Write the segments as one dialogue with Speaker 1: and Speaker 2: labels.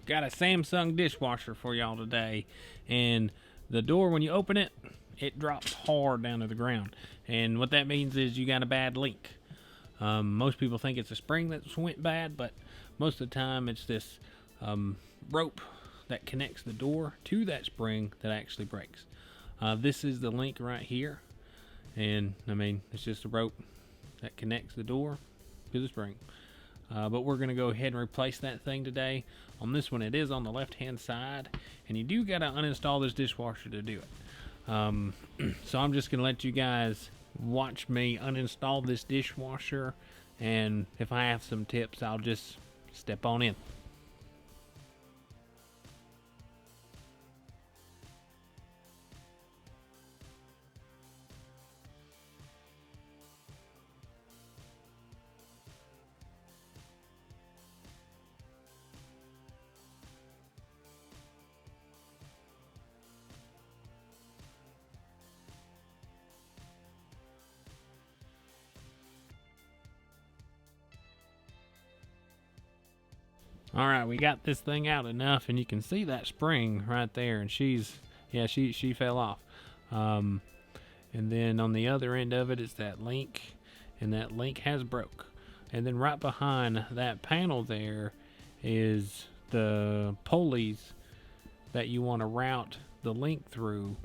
Speaker 1: Got a Samsung dishwasher for y'all today, and the door, when you open it, it drops hard down to the ground, and what that means is you got a bad leak. Most people think it's a spring that's went bad, but most of the time it's this rope that connects the door to that spring that actually breaks. This is the link right here, and I mean, it's just a rope that connects the door to the spring. But we're going to go ahead and replace that thing today. On this one, it is on the left hand side, and you do got to uninstall this dishwasher to do it. So I'm just going to let you guys watch me uninstall this dishwasher, and if I have some tips, I'll just step on in. All right, we got this thing out enough, and you can see that spring right there, and she fell off. And then on the other end of it is that link, and that link has broke. And then right behind that panel there is the pulleys that you want to route the link through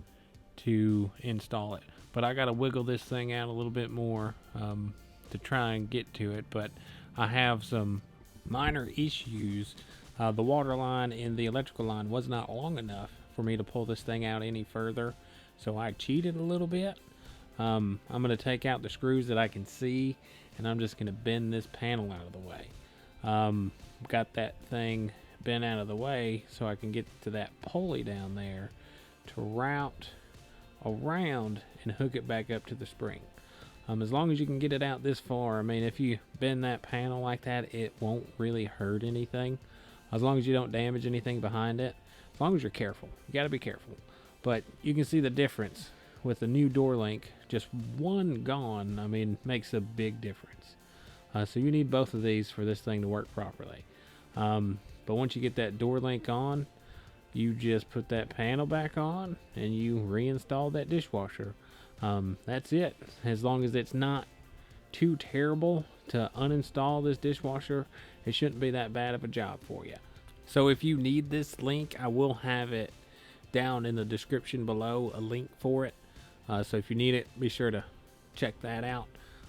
Speaker 1: to install it. But I got to wiggle this thing out a little bit more to try and get to it, but I have some minor issues. The water line and the electrical line was not long enough for me to pull this thing out any further, so I cheated a little bit. I'm going to take out the screws that I can see, and I'm just going to bend this panel out of the way. Got that thing bent out of the way so I can get to that pulley down there to route around and hook it back up to the spring. As long as you can get it out this far, I mean, if you bend that panel like that, it won't really hurt anything. As long as you don't damage anything behind it, as long as you're careful. You got to be careful. But you can see the difference with the new door link. Just one gone, I mean, makes a big difference. So you need both of these for this thing to work properly. But once you get that door link on, you just put that panel back on and you reinstall that dishwasher. That's it. As long as it's not too terrible to uninstall this dishwasher, it shouldn't be that bad of a job for you. So if you need this link, I will have it down in the description below, a link for it. So if you need it, be sure to check that out.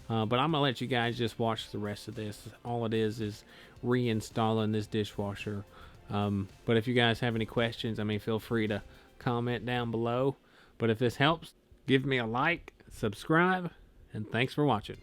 Speaker 1: But I'm gonna let you guys just watch the rest of this. All it is reinstalling this dishwasher. But if you guys have any questions, I mean, feel free to comment down below. But if this helps, give me a like, subscribe, and thanks for watching.